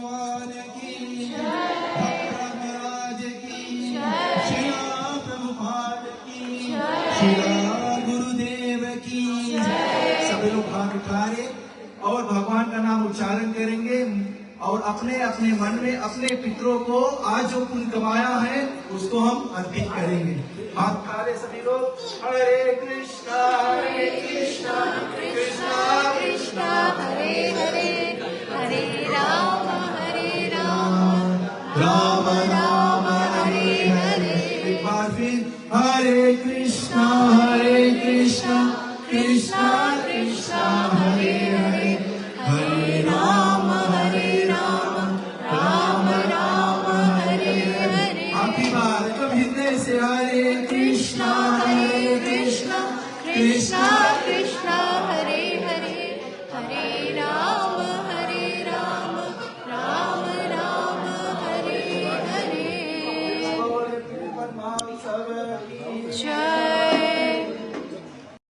भगवान की भक्त महाराज की श्रीला प्रभुपाद की श्रीला गुरुदेव की। सभी लोग हाथ उठा रहे और भगवान का नाम उच्चारण करेंगे और अपने अपने मन में अपने पितरों को आज जो पुण्य कमाया है उसको हम अर्पित करेंगे। हाथ उठा रहे सभी लोग। हरे कृष्णा कृष्णा कृष्णा हरे हरे